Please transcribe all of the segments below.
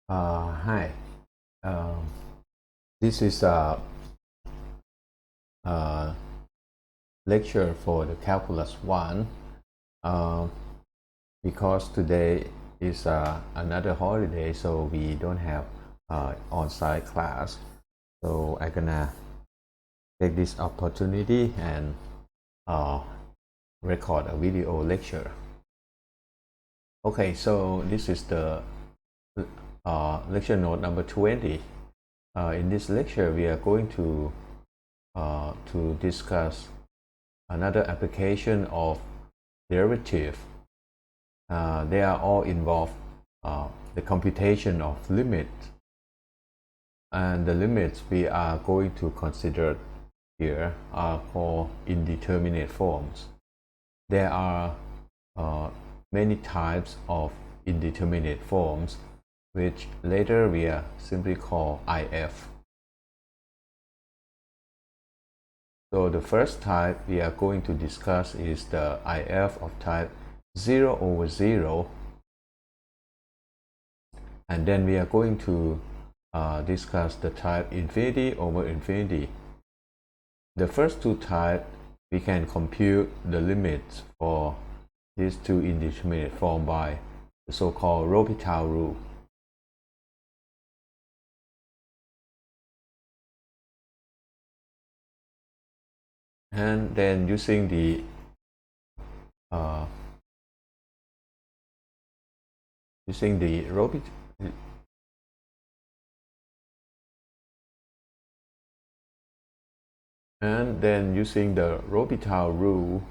Hi. Um, this is a lecture for the Calculus 1 um, because today is another holiday, so we don't have on-site class. So I'm gonna take this opportunity and uh, record a video lecture. Okay, so this is the lecture note number 20. In this lecture, we are going to discuss another application of derivative. They are all involve the computation of limits, and the limits we are going to consider here are called indeterminate forms. There are many types of indeterminate forms, which later we are simply call IF. So the first type we are going to discuss is the IF of type 0 over 0, and then we are going to discuss the type infinity over infinity. The first two types, we can compute the limits for these two indeterminate forms by the so-called L'Hopital rule. And then using the L'Hopital rule,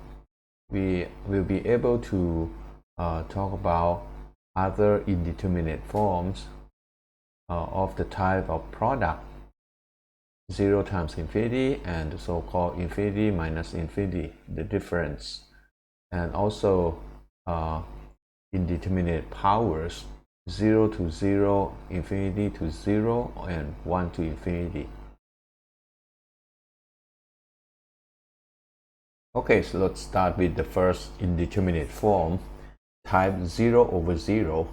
we will be able to talk about other indeterminate forms of the type of product 0 times infinity and the so-called infinity minus infinity, the difference, and also indeterminate powers 0 to 0, infinity to 0, and 1 to infinity. Okay, so let's start with the first indeterminate form, type 0 over 0.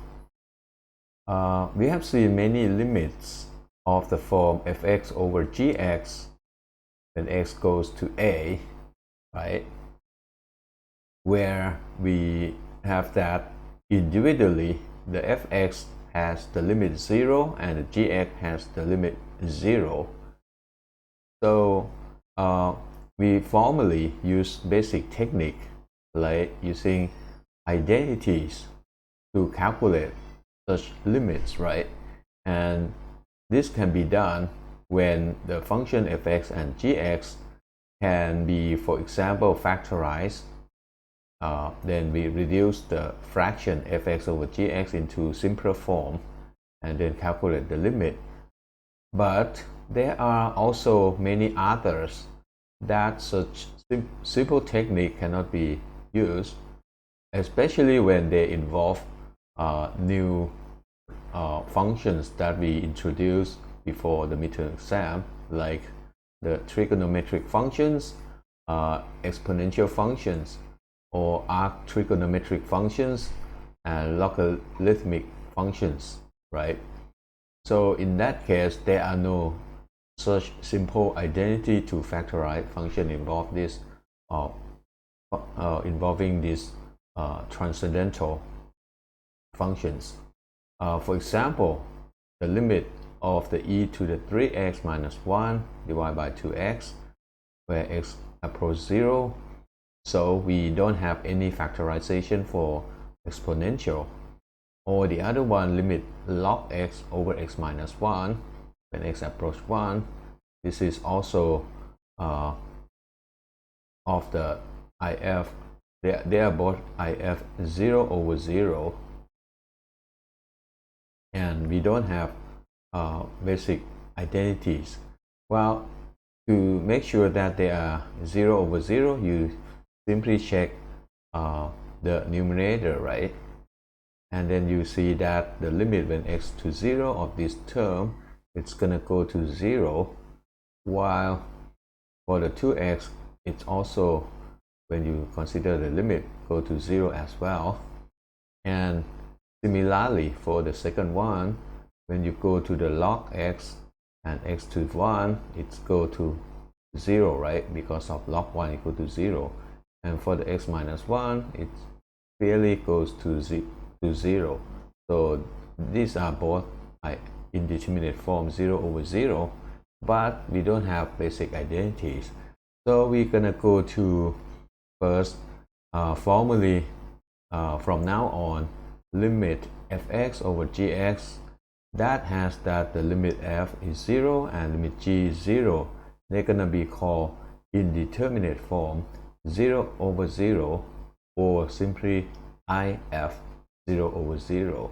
We have seen many limits of the form fx over gx when x goes to a, right? Where we have that individually the fx has the limit 0 and the gx has the limit 0. So we formally use basic technique like using identities to calculate such limits, right? And this can be done when the function fx and gx can be, for example, factorized. Then we reduce the fraction fx over gx into simpler form and then calculate the limit. But there are also many others that such simple technique cannot be used, especially when they involve new functions that we introduced before the midterm exam, like the trigonometric functions, exponential functions, or arc trigonometric functions, and logarithmic functions, right? So in that case, there are no such simple identity to factorize function involving these transcendental functions. For example, the limit of the e to the 3x minus 1 divided by 2x, where x approaches 0. So we don't have any factorization for exponential. Or the other one, limit log x over x minus 1 when x approaches 1. This is also of the IF. They are both IF 0 over 0. And we don't have basic identities. Well, to make sure that they are 0 over 0, you simply check the numerator, right? And then you see that the limit when x to 0 of this term, it's gonna go to 0, while for the 2x, it's also, when you consider the limit, go to 0 as well. And similarly, for the second one, when you go to the log x and x to 1, it's go to 0, right? Because of log 1 equal to 0. And for the x minus 1, it clearly goes to 0. So these are both indeterminate form 0 over 0, but we don't have basic identities. So we're gonna go to first formally from now on limit fx over gx that has that the limit f is 0 and limit g is 0. They're gonna be called indeterminate form 0 over 0 or simply if 0 over 0.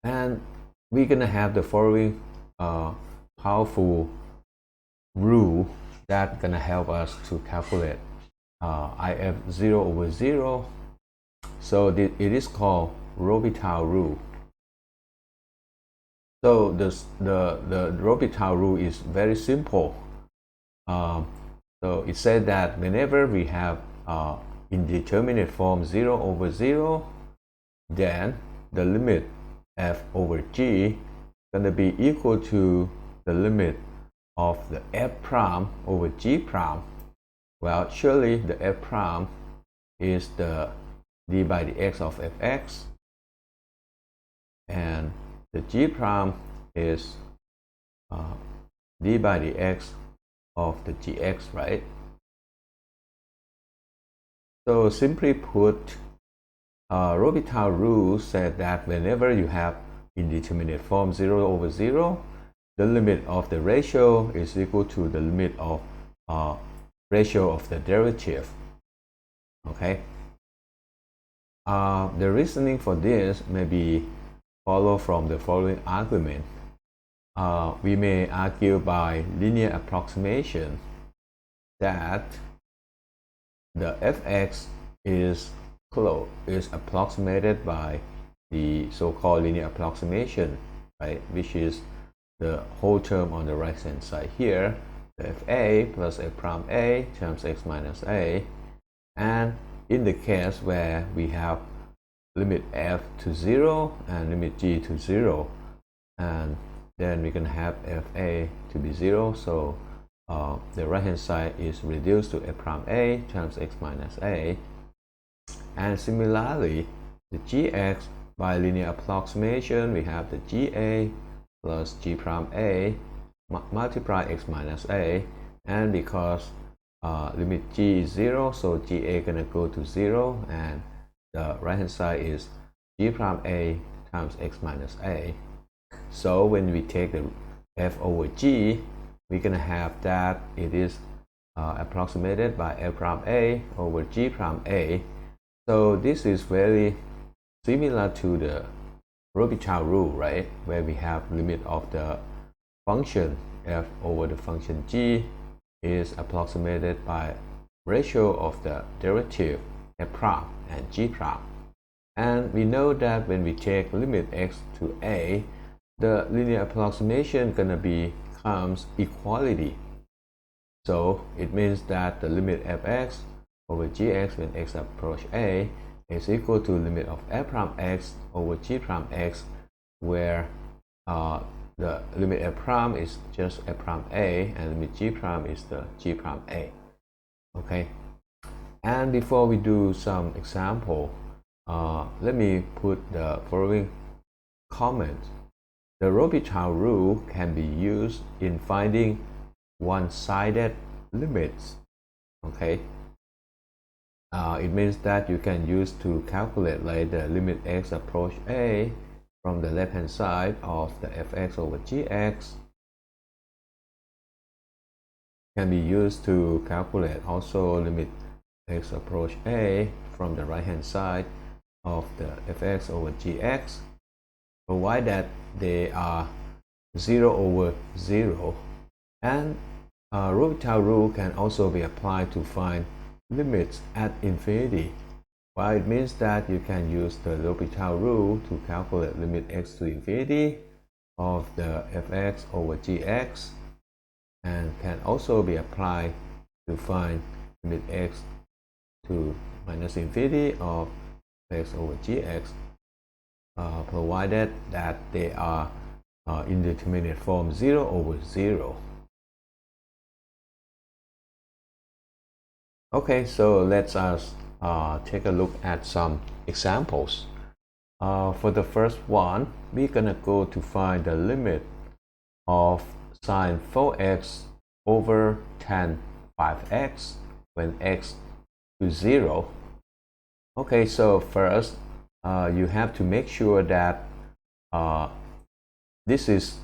And we're gonna have the following powerful rule that gonna help us to calculate if 0 over 0. So it is called L'Hopital rule. So the L'Hopital rule is very simple. So it said that whenever we have indeterminate form 0 over 0, then the limit f over g gonna be equal to the limit of the f prime over g prime. Well, surely the f prime is the d by dx of fx, and the g prime is d by dx of the gx, right? So simply put, L'Hopital rule said that whenever you have indeterminate form 0 over 0, the limit of the ratio is equal to the limit of ratio of the derivative. Okay. The reasoning for this may be followed from the following argument. We may argue by linear approximation that the fx is approximated by the so-called linear approximation, right, which is the whole term on the right hand side here, the fa plus f prime a times x minus a. And in the case where we have limit f to 0 and limit g to 0, and then we can have fa to be 0, so the right hand side is reduced to f prime a times x minus a. And similarly, the gx by linear approximation, we have the ga plus g prime a multiply x minus a, and because limit g is 0, so ga gonna go to 0, and the right hand side is g prime a times x minus a. So when we take the f over g, we're gonna have that it is approximated by f prime a over g prime a. So this is very similar to the L'Hopital rule, right, where we have limit of the function f over the function g is approximated by ratio of the derivative f prime and g prime. And we know that when we take limit x to a, the linear approximation gonna becomes equality. So it means that the limit fx over gx when x approach a is equal to limit of f prime x over g prime x, where the limit f prime is just f prime a and limit g prime is the g prime a. Okay. And before we do some example, let me put the following comment. The L'Hopital rule can be used in finding one-sided limits. Okay. It means that you can use to calculate like the limit x approach a from the left hand side of the fx over gx can be used to calculate also limit x approach a from the right hand side of the fx over gx, provided that they are 0 over 0. And L'Hopital rule can also be applied to find limits at infinity. Well, it means that you can use the L'Hopital rule to calculate limit x to infinity of the fx over gx, and can also be applied to find limit x to minus infinity of x over gx. provided that they are indeterminate form 0 over 0. Okay, so let's take a look at some examples. For the first one, we're gonna go to find the limit of sine 4x over tan 5x when x to 0. Okay, so first you have to make sure that this is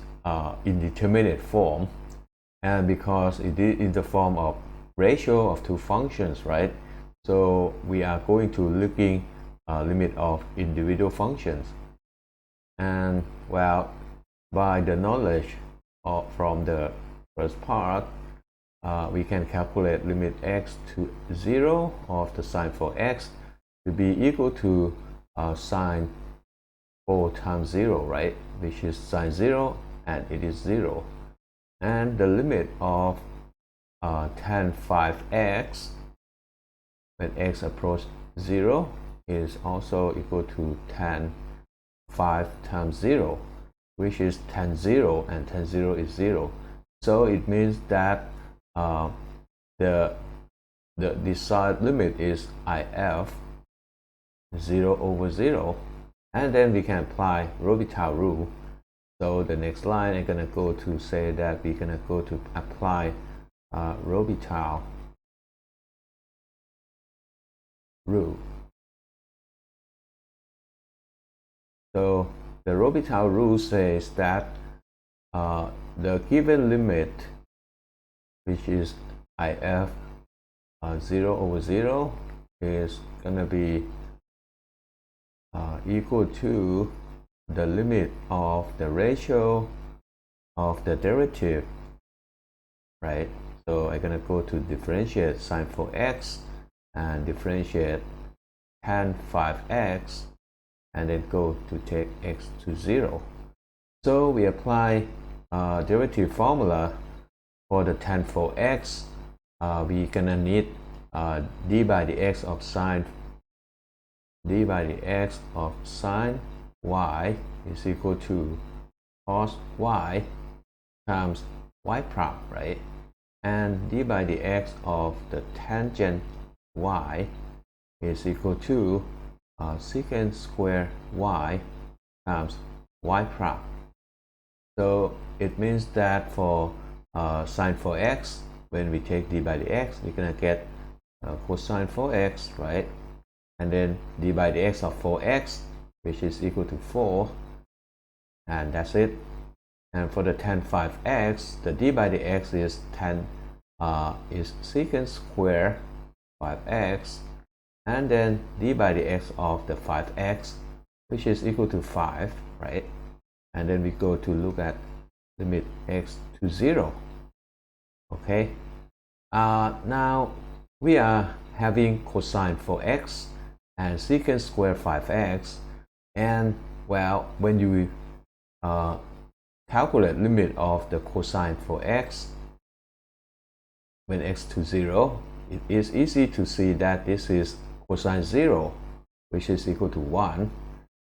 indeterminate form, and because it is in the form of ratio of two functions, right? So we are going to looking limit of individual functions, and well, by the knowledge from the first part, we can calculate limit x to 0 of the sine 4x to be equal to sine 4 times 0, right? Which is sine 0, and it is 0. And the limit of tan 5x when x approaches 0 is also equal to tan 5 times 0, which is tan 0, and tan 0 is 0. So it means that the desired limit is if 0 over 0, and then we can apply L'Hopital rule. So the next line I'm gonna go to say that we're gonna go to apply L'Hopital rule. So the L'Hopital rule says that the given limit, which is if 0 over 0, is gonna be equal to the limit of the ratio of the derivative, right? So I'm gonna go to differentiate sine 4x and differentiate tan 5x, and then go to take x to 0. So we apply derivative formula for the tan 4x. We're gonna need d by dx of sine y is equal to cos y times y prime, right? And d by dx of the tangent y is equal to secant square y times y prime. So it means that for sine 4x, when we take d by dx, we're gonna get cosine 4x, right? And then d by dx of 4x, which is equal to 4, and that's it. And for the tan 5x, the d by dx is secant square 5x, and then d by dx of the 5x, which is equal to 5, right? And then we go to look at limit x to 0. Okay, now we are having cosine 4x and secant square 5x, and well, when you calculate limit of the cosine 4x when x to 0, it is easy to see that this is cosine 0, which is equal to 1,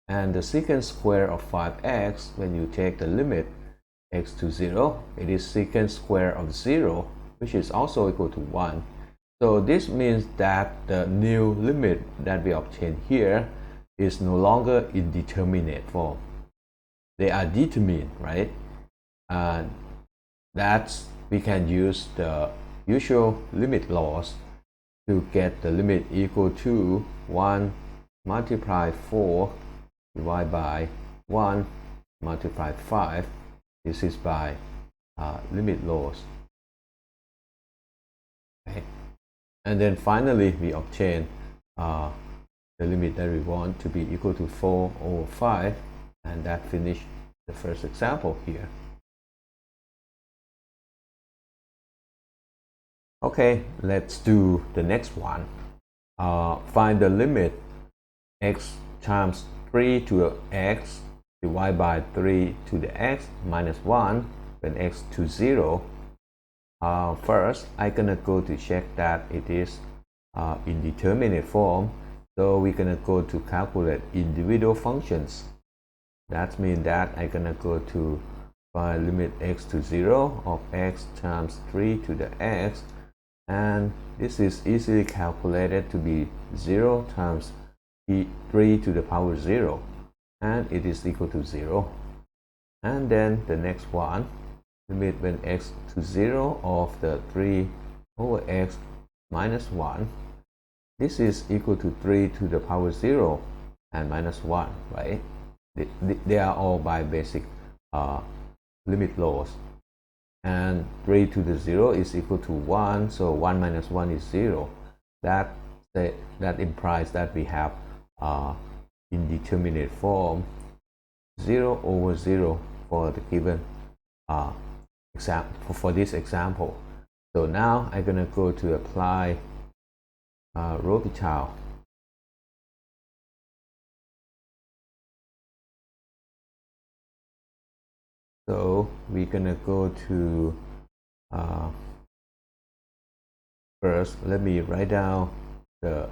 and the secant square of 5x, when you take the limit x to 0, it is secant square of 0, which is also equal to 1. So this means that the new limit that we obtain here is no longer indeterminate form. They are determined, right? That's we can use the usual limit laws to get the limit equal to 1 multiplied 4 divided by 1 multiplied 5. This is by limit laws. Okay. And then finally we obtain the limit that we want to be equal to 4 over 5, and that finished the first example here. Okay, let's do the next one. Find the limit x times 3 to the x divided by 3 to the x minus 1 when x to 0. First, I'm gonna go to check that it is indeterminate form. So we're gonna go to calculate individual functions. That means that I'm gonna go to find limit x to 0 of x times 3 to the x, and this is easily calculated to be 0 times 3 to the power 0, and it is equal to 0. And then the next one, limit when x to 0 of the 3 over x minus 1. This is equal to 3 to the power 0 and minus 1, right? They are all by basic limit laws. And 3 to the 0 is equal to 1, so 1 minus 1 is 0. That implies that we have indeterminate form 0 over 0 for the given for this example. So now I'm gonna go to apply L'Hopital. So we're gonna go to first, let me write down the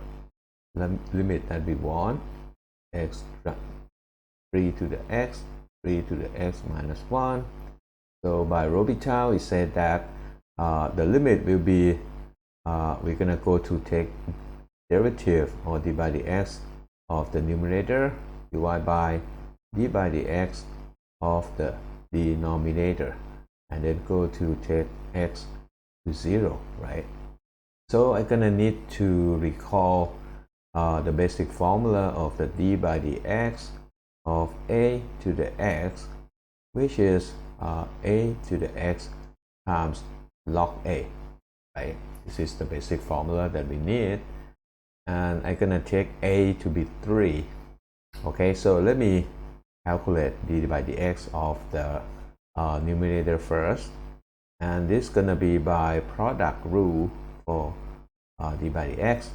limit that we want. X 3 to the x, 3 to the x minus 1. So by L'Hopital, it said that the limit will be, we're gonna go to take derivative or d by dx of the numerator divided by d by dx of the denominator, and then go to take x to 0, right? So I'm gonna need to recall the basic formula of the d by dx of a to the x, which is a to the x times log a, right? This is the basic formula that we need, and I'm gonna take a to be 3. Okay, so let me calculate d by dx of the numerator first, and this is gonna be by product rule for d by dx.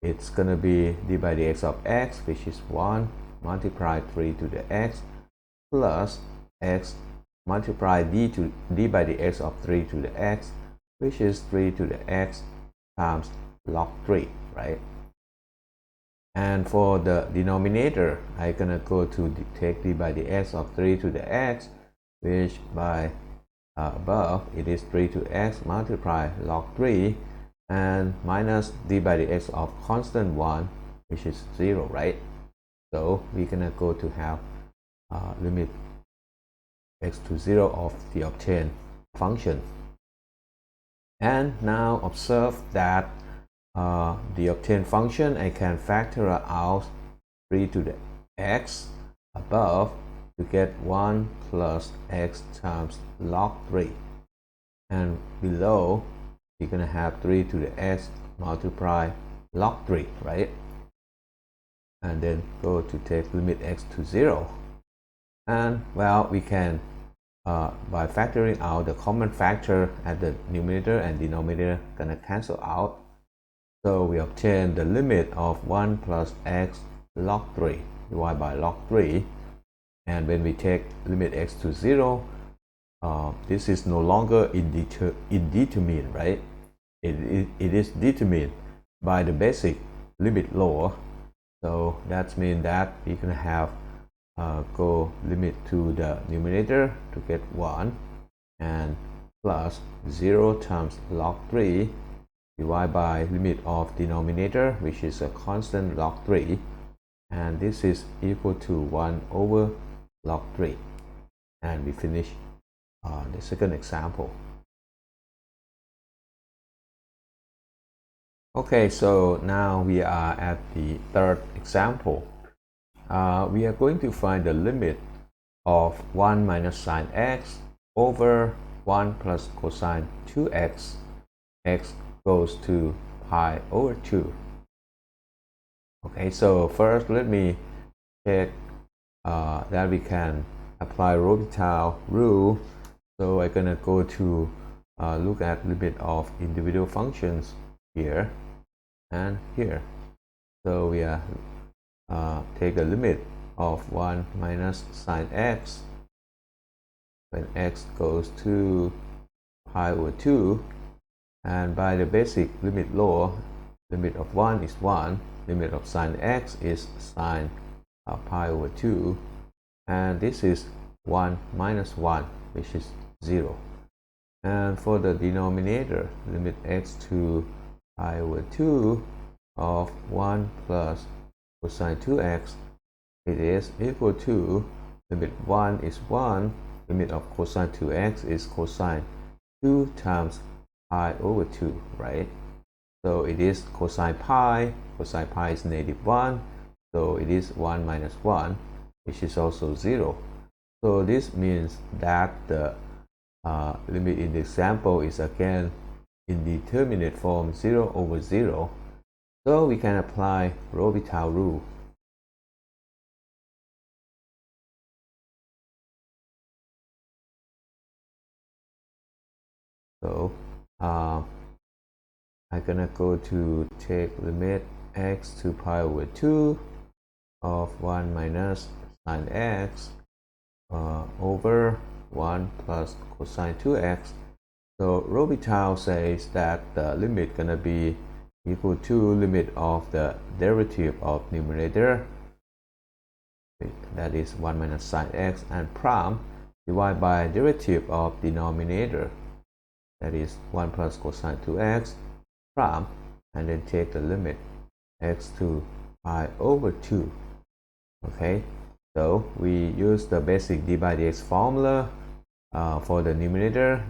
It's gonna be d by dx of x, which is 1 multiply 3 to the x plus x multiply d by dx of 3 to the x, which is 3 to the x times log 3, right? And for the denominator, I'm gonna go to take d by dx of 3 to the x, which by above it is 3 to x multiply log 3 and minus d by dx of constant 1, which is 0, right? So we're gonna go to have limit x to 0 of the obtained function. And now observe that the obtained function, I can factor out 3 to the x above to get 1 plus x times log 3, and below you're gonna have 3 to the x multiply log 3, right? And then go to take limit x to 0, and well, we can by factoring out the common factor at the numerator and denominator gonna cancel out. So we obtain the limit of 1 plus x log 3 divided by log 3, and when we take limit x to 0, this is no longer indeterminate, right? It is determined by the basic limit law. So that means that we can have go limit to the numerator to get 1 and plus 0 times log 3 divided by limit of denominator, which is a constant log 3, and this is equal to 1 over log 3. And we finish the second example. Okay, so now we are at the third example. We are going to find the limit of 1 minus sine x over 1 plus cosine 2x. X goes to pi over 2. Okay, so first let me check that we can apply L'Hopital rule. So I'm gonna go to look at limit of individual functions here and here. So we are take a limit of 1 minus sine x when x goes to pi over 2, and by the basic limit law, limit of 1 is 1, limit of sine x is sine pi over 2, and this is 1 minus 1, which is 0. And for the denominator, limit x to pi over 2 of 1 plus cosine 2x, it is equal to limit 1 is 1, limit of cosine 2x is cosine 2 times pi over 2, right? So it is cosine pi is negative 1, so it is 1 minus 1, which is also 0. So this means that the limit in the example is again indeterminate form 0 over 0. So we can apply L'Hopital rule. So I'm gonna go to take limit x to pi over 2 of 1 minus sine x over 1 plus cosine 2x. So L'Hopital says that the limit gonna be equal to limit of the derivative of numerator, that is 1 minus sine x, and prime divided by derivative of denominator, that is 1 plus cosine 2x prime, and then take the limit x to pi over 2. Okay, so we use the basic d by dx formula for the numerator.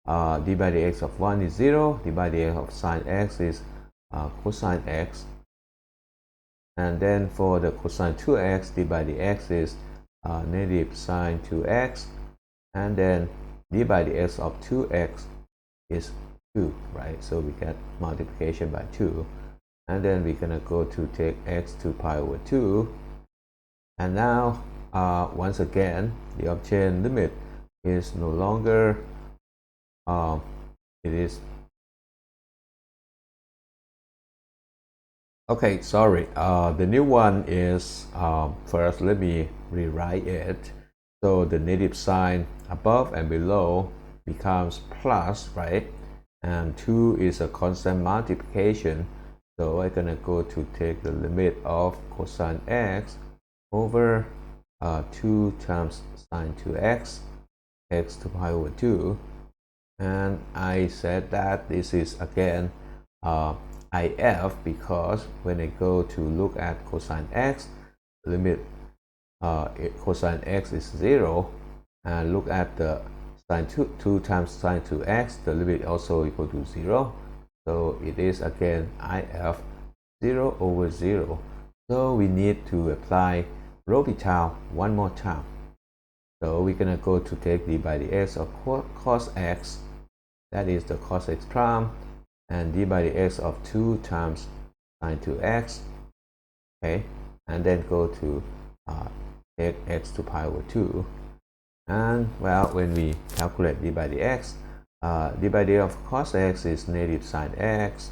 D by dx of 1 is 0, d by dx of sine x is cosine x, and then for the cosine 2x, d by dx is negative sine 2x, and then d by dx of 2x is 2, right? So we get multiplication by 2, and then we're gonna go to take x to pi over 2, and now once again the obtained limit is no longer it is okay, sorry, the new one is first let me rewrite it. So the negative sign above and below becomes plus, right? And 2 is a constant multiplication, so I'm gonna go to take the limit of cosine x over 2 times sine 2x, x to pi over 2, and I said that this is again IF, because when I go to look at cosine x, limit cosine x is 0, and look at the sine 2 times sine 2x, the limit also equal to 0. So it is again IF 0 over 0. So we need to apply L'Hopital one more time. So we're gonna go to take d by dx of cos x, that is the cos x prime, and d by dx of 2 times sine 2x, okay, and then go to take x to pi over 2, and well, when we calculate d by dx, d by dx of cos x is negative sine x,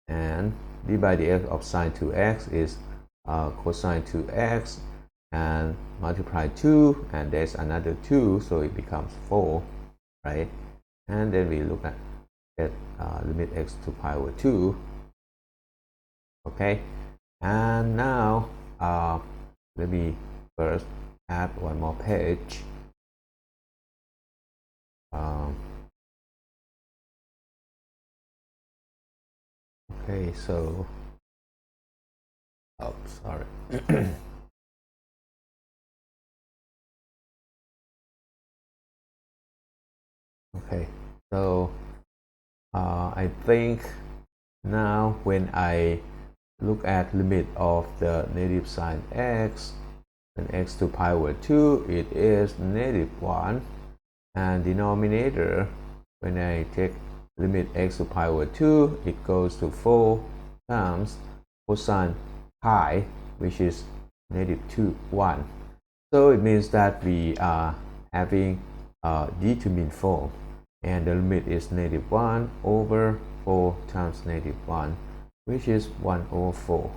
and d by dx of sine 2x is cosine 2x, and multiply 2, and there's another 2, so it becomes 4, right? And then we look at limit x to pi over 2. Okay, and now let me first add one more page. Okay, so sorry. Okay, so I think now when I look at limit of the negative sine x and x to pi over 2, it is negative 1, and denominator, when I take limit x to pi over 2, it goes to 4 times cosine pi, which is negative 2, 1. So it means that we are having determined form, and the limit is negative 1 over 4 times negative 1, which is 1 over 4,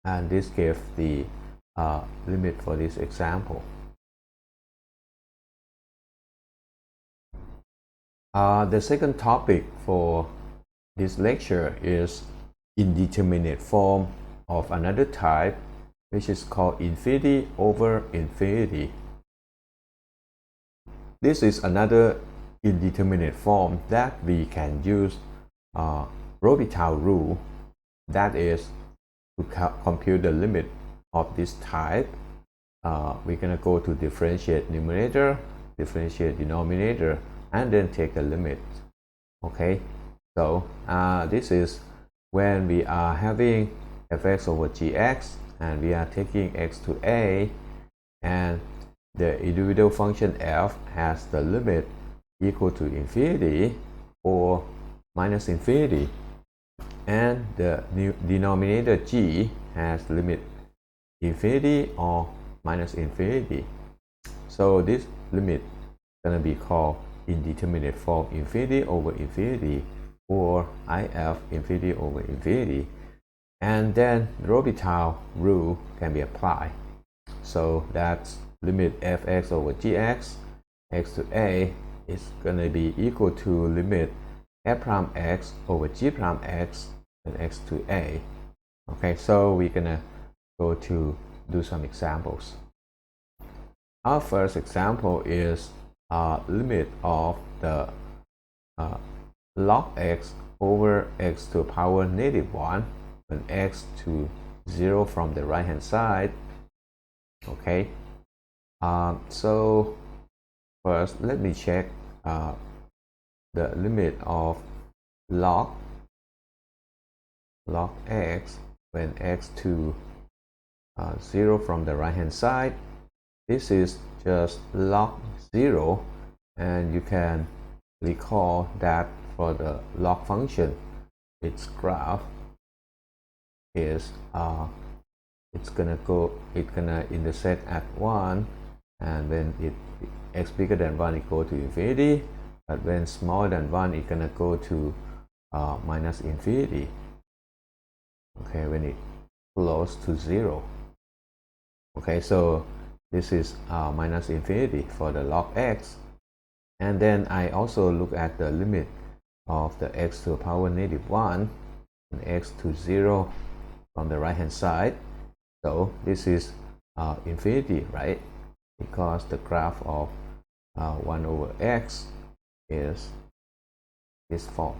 and this gives the limit for this example. The second topic for this lecture is indeterminate form of another type, which is called infinity over infinity. this is another indeterminate form that we can use Robitaille rule, that is to compute the limit of this type. We're gonna go to differentiate numerator, differentiate denominator, and then take a limit. Okay, so this is when we are having fx over gx and we are taking x to a, and the individual function f has the limit equal to infinity or minus infinity, and the denominator g has limit infinity or minus infinity. So this limit is going to be called indeterminate form infinity over infinity, or if infinity over infinity. And then Robitaille rule can be applied. So that's limit fx over gx, x to a is going to be equal to limit f prime x over g prime x and x to a. Okay, so we're going to go to do some examples. Our first example is limit of the log x over x to the power -1 when x to 0 from the right hand side. Okay, so first let me check the limit of log x when x to 0 from the right hand side. This is just log 0, and you can recall that for the log function, its graph is it's gonna intersect at 1, and when x bigger than 1 it go to infinity, but when smaller than 1 it's gonna go to minus infinity. Okay, when it close to 0. Okay, so this is minus infinity for the log x. And then I also look at the limit of the x to the power -1 and x to 0 from the right hand side. So this is infinity, right? Because the graph of 1 over x is this form.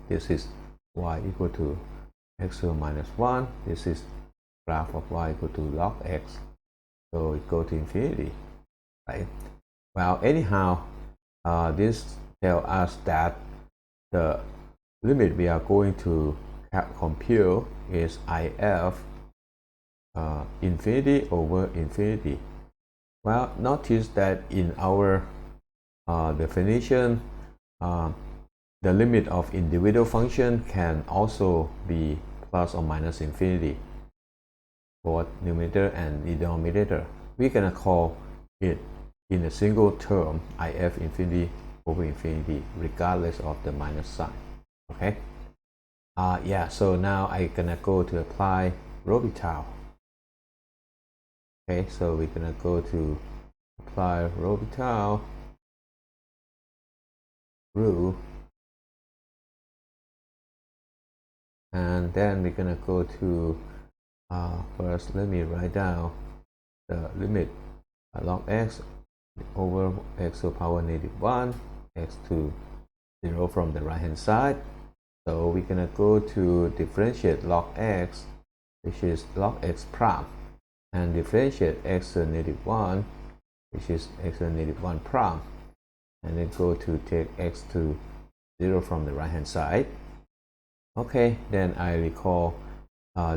This is y equal to x to the -1. This is graph of y equal to log x. So it goes to infinity, right? Well, anyhow, this tells us that the limit we are going to compute is if infinity over infinity. Well, notice that in our definition, the limit of individual function can also be plus or minus infinity, both numerator and denominator. We're gonna call it in a single term if infinity over infinity regardless of the minus sign. Okay, yeah, so now I'm gonna go to apply Robitaille. Okay, so we're gonna go to apply Robitaille rule, and then we're gonna go to first let me write down the limit log x over x to the power -1, x to 0 from the right hand side. So we're gonna go to differentiate log x, which is log x prime, and differentiate x to the -1, which is x to the -1 prime, and then go to take x to 0 from the right hand side. Okay, then I recall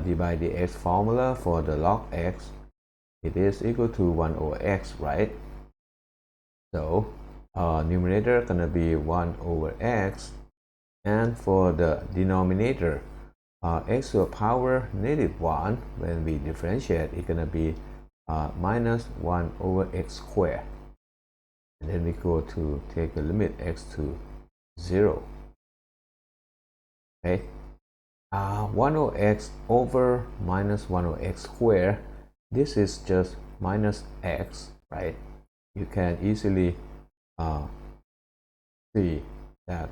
d by dx formula for the log x. It is equal to 1 over x, right? So numerator gonna be 1 over x, and for the denominator, x to the power -1, when we differentiate, it's gonna be minus 1 over x squared. And then we go to take the limit x to 0. Okay, 1 over x over minus 1 over x squared. This is just minus x, right? You can easily see that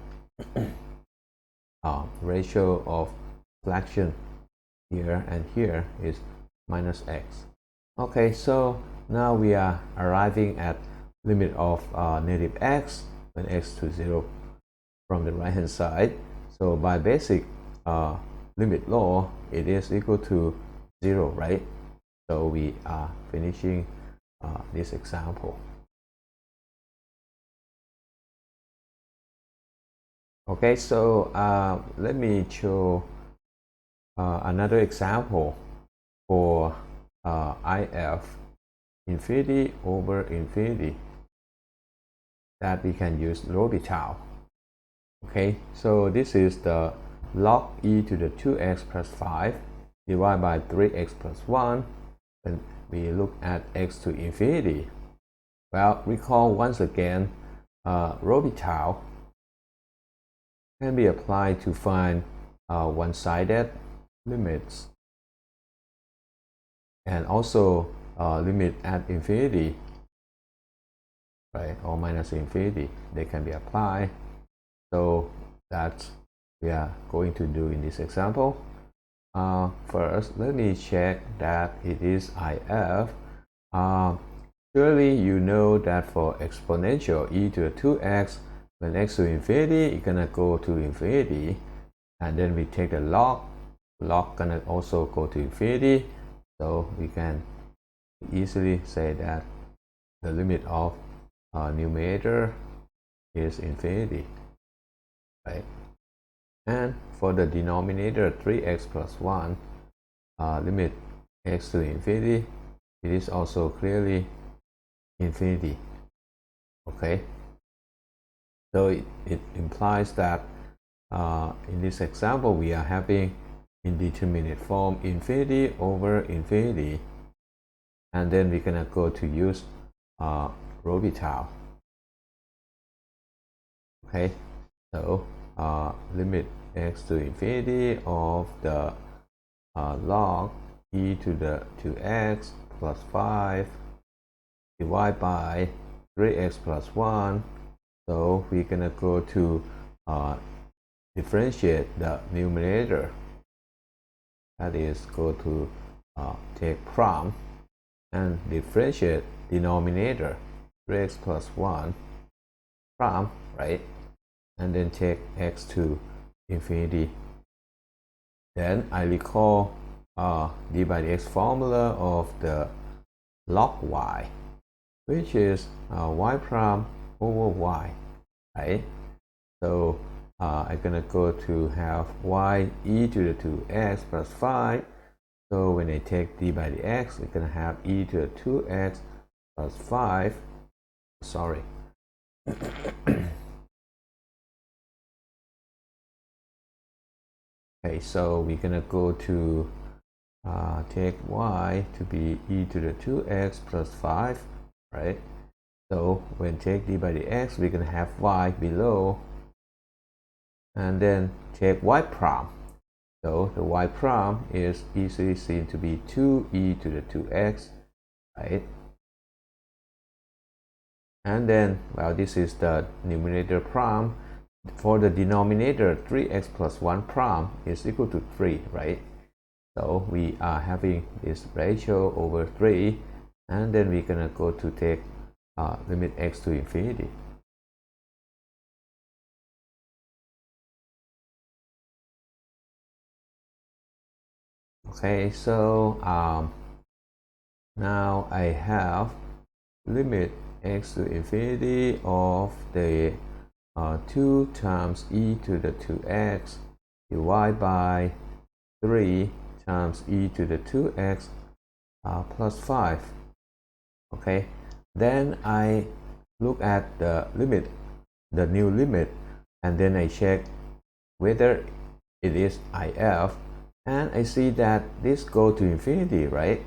ratio of fraction here and here is minus x. Okay, so now we are arriving at limit of negative x when x to 0 from the right hand side. So by basic limit law, it is equal to 0, right? So we are finishing this example. Okay, so let me show another example for if infinity over infinity that we can use L'Hopital. Okay, so this is the log e to the 2x plus 5 divided by 3x plus 1. When we look at x to infinity, well, recall once again, L'Hopital can be applied to find one-sided limits and also limit at infinity, right, or minus infinity. They can be applied. So that's we are going to do in this example. First, let me check that it is if. Surely you know that for exponential e to the 2x, when x to infinity, it's gonna go to infinity, and then we take the log gonna also go to infinity, so we can easily say that the limit of numerator is infinity, right? And for the denominator 3x plus 1, limit x to infinity, it is also clearly infinity. Okay, so it implies that in this example we are having indeterminate form infinity over infinity, and then we're gonna go to use L'Hopital. Okay, so limit x to infinity of the log e to the 2x plus 5 divided by 3x plus 1. So we're gonna go to differentiate the numerator. That is, go to take prom and differentiate denominator 3x plus 1 prom, right? And then take x to infinity. Then I recall d by dx formula of the log y, which is y prime over y, right? So I'm gonna go to have y e to the 2x plus 5. So when I take d by dx, we're gonna have e to the 2x plus 5. Sorry. Okay, so we're gonna go to take y to be e to the 2x plus 5, right? So when take d by dx, we're gonna have y below, and then take y prime. So the y prime is easily seen to be 2e to the 2x, right? And then, well, this is the numerator prime. For the denominator, 3x plus 1 prime is equal to 3, right? So we are having this ratio over 3, and then we're gonna go to take limit x to infinity. Okay, so now I have limit x to infinity of the 2 times e to the 2x divided by 3 times e to the 2x plus 5. Okay, then I look at the limit, the new limit, and then I check whether it is if, and I see that this go to infinity, right?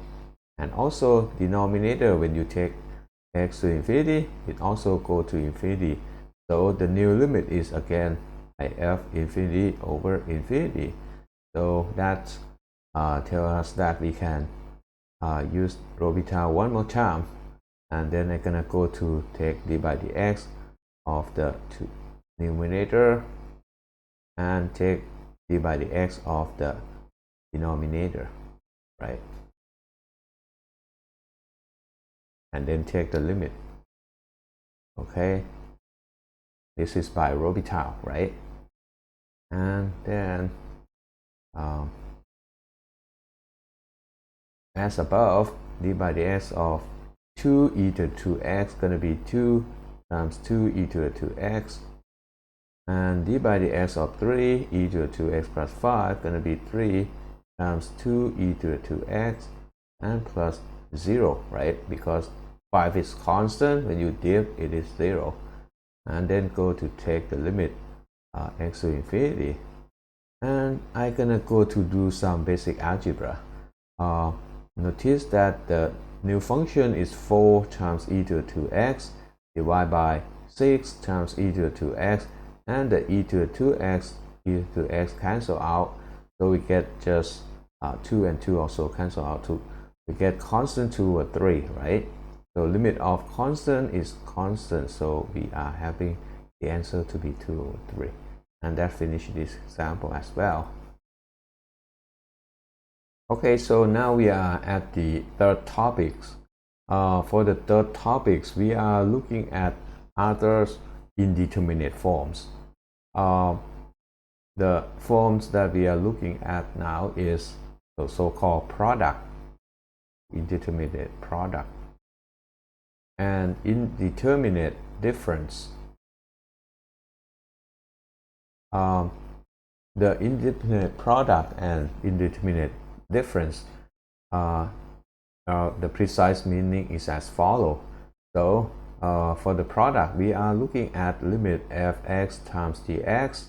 And also denominator, when you take x to infinity, it also go to infinity. So the new limit is again if infinity over infinity. So that tells us that we can use L'Hopital one more time, and then I'm gonna go to take d by dx of the numerator and take d by dx of the denominator, right? And then take the limit. Okay, this is by Robitaille, right? And then as above, d by dx of 2e to the 2x going to be 2 times 2e to the 2x, and d by dx of 3e to the 2x plus 5 going to be 3 times 2e to the 2x and plus 0, right? Because 5 is constant. When you dip, it is 0. And then go to take the limit x to infinity. And I'm gonna go to do some basic algebra. Notice that the new function is 4 times e to the 2x divided by 6 times e to the 2x, and the e to the 2x, e to the x cancel out, so we get just 2 and 2 also cancel out too. We get constant 2 or 3, right? So limit of constant is constant, so we are having the answer to be 2 over 3. And that finishes this example as well. Okay, so now we are at the third topics. For the third topics, we are looking at other indeterminate forms. The forms that we are looking at now is the so-called product, indeterminate product, and indeterminate difference. The indeterminate product and indeterminate difference, the precise meaning is as follows. So for the product, we are looking at limit fx times dx,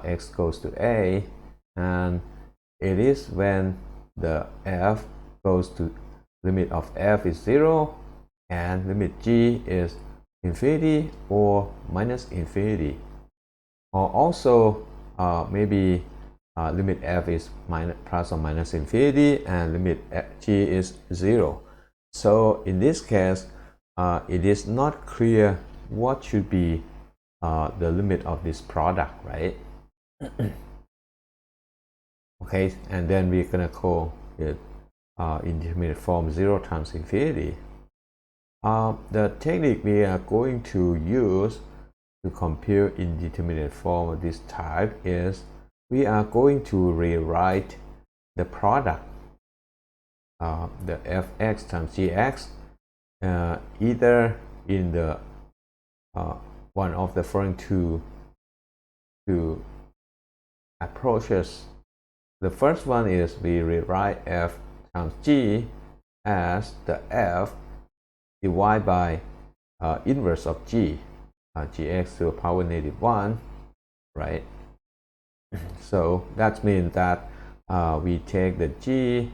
x goes to a, and it is when the f goes to limit of f is 0 and limit g is infinity or minus infinity, or also maybe limit f is plus or minus infinity and limit g is 0. So in this case, it is not clear what should be the limit of this product, right? Okay, and then we're gonna call it indeterminate form 0 times infinity. The technique we are going to use to compute indeterminate form of this type is we are going to rewrite the product, the fx times gx, either in the one of the following two approaches. The first one is we rewrite f times g as the f divided by inverse of g, gx to the power -1, right? So that means that we take the g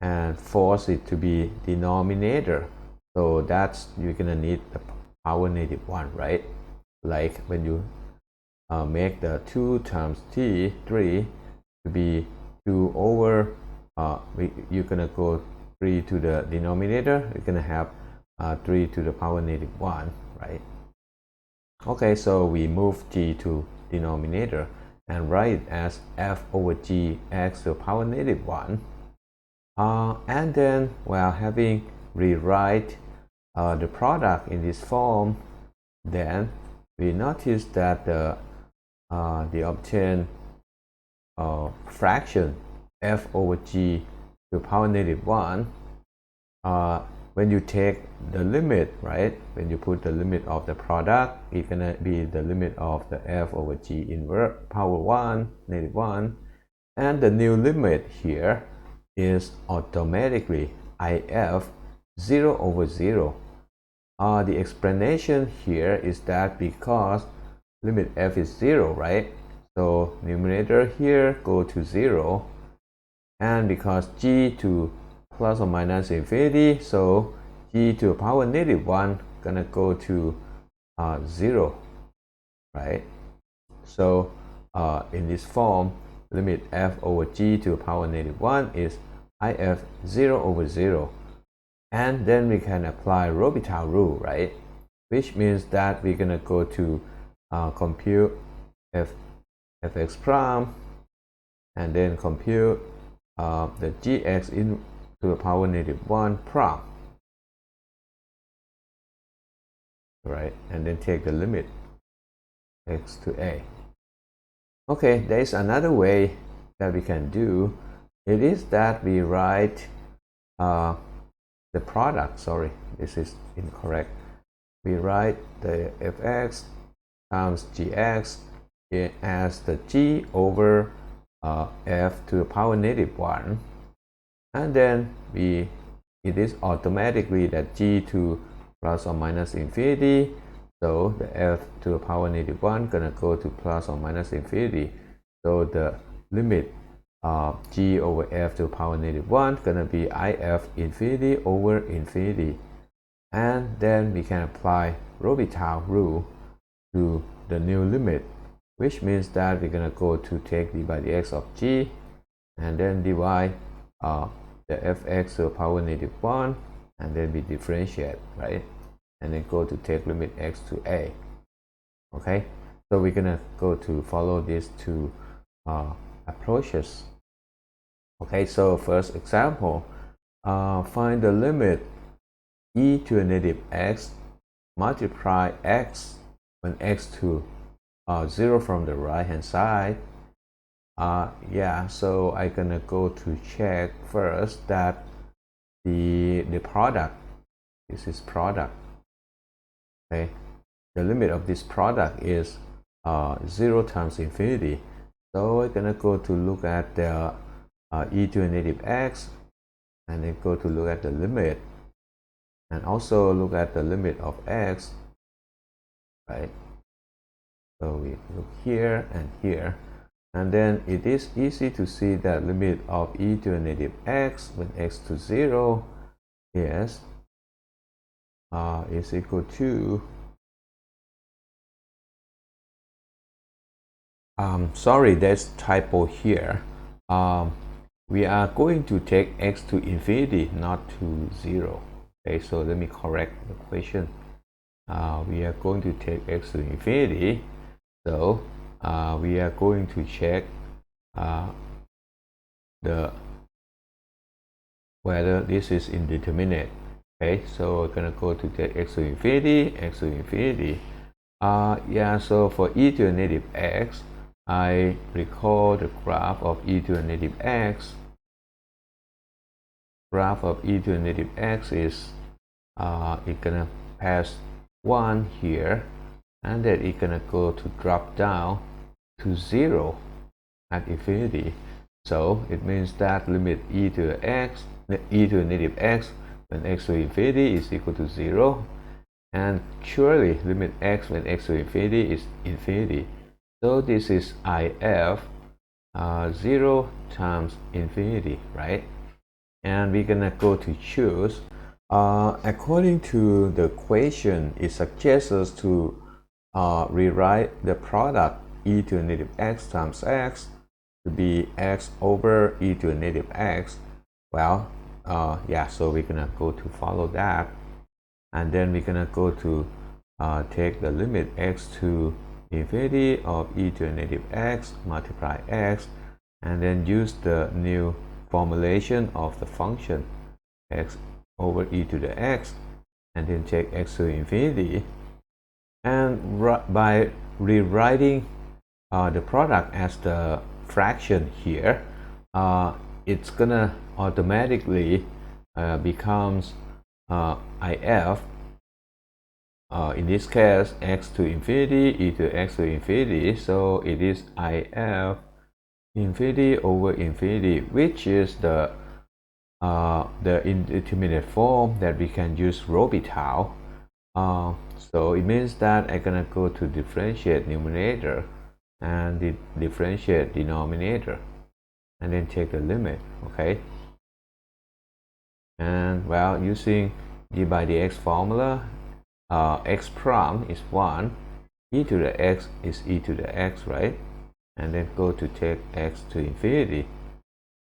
and force it to be denominator. So that's you're gonna need the power -1, right? Like when you make the 2 times t 3 to be 2 over, you're gonna go 3 to the denominator. You're gonna have 3 to the power -1, right? Okay, so we move g to denominator and write it as f over g x to the power -1. And then while having rewrite the product in this form, then we notice that the obtained fraction f over g to the power -1, when you take the limit, right? When you put the limit of the product, it's gonna be the limit of the f over g inverse power 1 -1, and the new limit here is automatically if 0 over 0. The explanation here is that because limit f is 0, right? So numerator here go to 0, and because g to plus or minus infinity, so g to the power -1 gonna go to 0, right? So in this form, limit f over g to the power -1 is if 0 over 0. And then we can apply Robitaille rule, right? Which means that we're gonna go to compute fx prime, and then compute the gx in to the power -1 prime. right? And then take the limit x to a. Okay, there is another way that we can do. It is that we write the product. Sorry, this is incorrect. We write the fx times gx as the g over f to the power -1, and then it is automatically that g to plus or minus infinity, so the f to the power -1 gonna go to plus or minus infinity, so the limit of g over f to the power -1 gonna be if infinity over infinity. And then we can apply L'Hopital rule to the new limit, which means that we're gonna go to take d by dx of g and then divide the fx to the power -1, and then we differentiate, right? And then go to take limit x to a. Okay, so we're gonna go to follow these two approaches. Okay, so first example, find the limit e to the negative x multiply x when x to 0 from the right hand side. Yeah, so I'm gonna go to check first that the product, this is product, okay, the limit of this product is 0 times infinity. So we're gonna go to look at the e to the negative x, and then go to look at the limit, and also look at the limit of x, right? So we look here and here, and then it is easy to see that limit of e to the negative x when x to 0 is equal to sorry, there's typo here. We are going to take x to infinity, not to 0. Okay, so let me correct the question. We are going to take x to infinity, so we are going to check whether this is indeterminate. Okay, so we're gonna go to take x to infinity, x to infinity. Yeah, so for e to the negative x, I recall the graph of e to the negative x. Graph of e to the negative x is it's gonna pass 1 here, and then it's gonna go to drop down to 0 at infinity. So it means that limit e to the x, e to the negative x when x to infinity is equal to 0, and surely limit x when x to infinity is infinity. So this is if 0 times infinity, right? And we're gonna go to choose. According to the equation, it suggests us to rewrite the product e to the negative x times x to be x over e to the negative x. Well, yeah, so we're gonna go to follow that, and then we're gonna go to take the limit x to infinity of e to the negative x multiply x, and then use the new formulation of the function x over e to the x, and then take x to infinity, and by rewriting the product as the fraction here, it's gonna automatically becomes if in this case x to infinity e to x to infinity, so it is if infinity over infinity, which is the indeterminate form that we can use L'Hopital. So it means that I'm gonna go to differentiate numerator and differentiate denominator, and then take the limit. Okay, and well, using d by dx formula, x prime is 1, e to the x is e to the x, right? And then go to take x to infinity,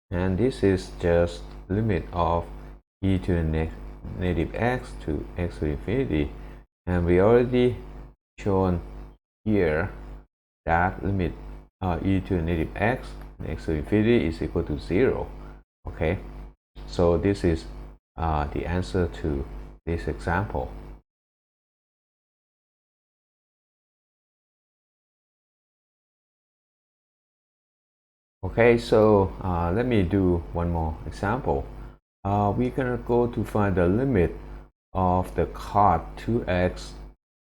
and this is just limit of e to the negative x to x to infinity, and we already shown here that limit e to the negative x and x to infinity is equal to 0. Okay, so this is the answer to this example. Okay, so let me do one more example. We're gonna go to find the limit of the cot 2x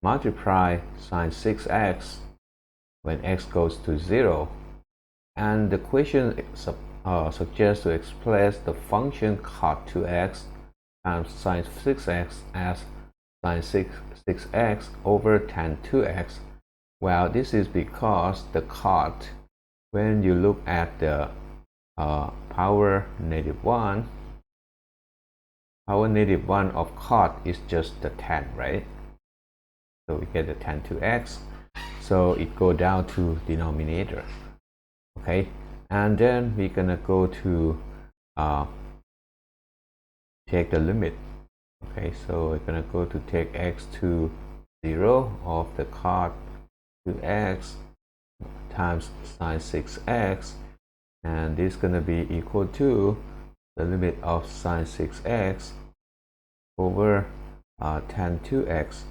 multiply sine 6x when x goes to 0. And the question suggests to express the function cot 2x times sine 6x as sine 6x over tan 2x. Well, this is because the cot, when you look at the power -1, power -1 of cot is just the tan, right? So we get the tan 2x, so it go down to denominator. Okay, and then we're gonna go to take the limit. Okay, so we're gonna go to take x to 0 of the cot 2x times sine 6x, and this is gonna be equal to the limit of sine 6x over tan 2x,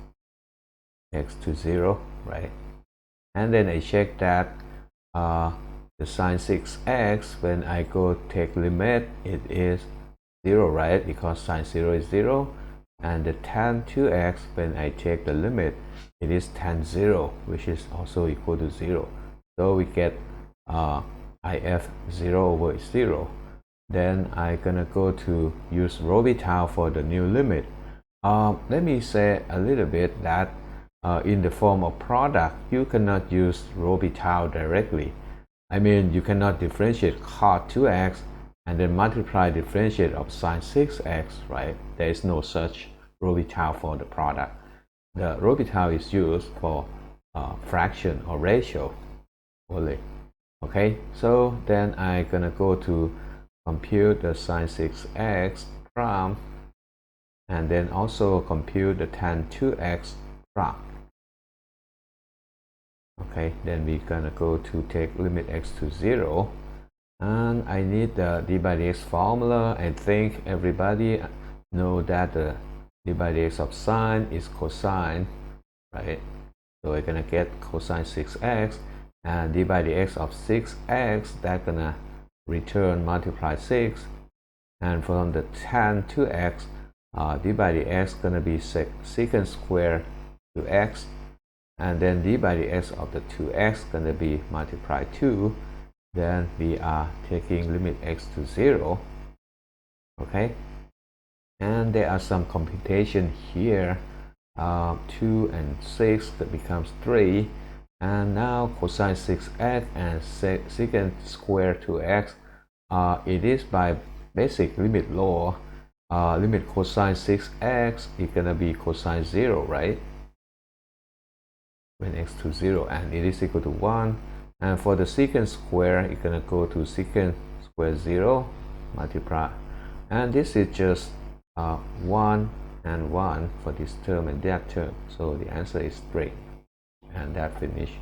x to 0, right? And then I check that the sine 6x, when I go take limit, it is 0, right? Because sine 0 is 0. And the tan 2x, when I take the limit, it is tan 0, which is also equal to 0. So we get if 0 over 0. Then I'm gonna go to use L'Hopital for the new limit. Let me say a little bit that in the form of product, you cannot use L'Hopital directly. I mean, you cannot differentiate cot 2x and then multiply differentiate of sine 6x, right? There is no such L'Hopital for the product. The L'Hopital is used for fraction or ratio only. Okay, so then I'm gonna go to compute the sine 6x prime, and then also compute the tan 2x prime. Okay, then we're gonna go to take limit x to 0, and I need the d by dx formula. I think everybody know that the d by dx of sine is cosine, right? So we're gonna get cosine 6x, and d by dx of 6x, that's gonna return multiply 6, and from the tan 2x, d by dx gonna be secant square to x, and then d by dx of the 2x gonna be multiply 2. Then we are taking limit x to 0. Okay, and there are some computation here. 2 and 6 that becomes 3, and now cosine 6x and secant square to x, it is by basic limit law. Limit cosine 6x is gonna be cosine 0, right? When x to 0, and it is equal to 1. And for the secant square, it's gonna go to secant square 0 multiply, and this is just 1 and 1 for this term and that term, so the answer is 3. And that finish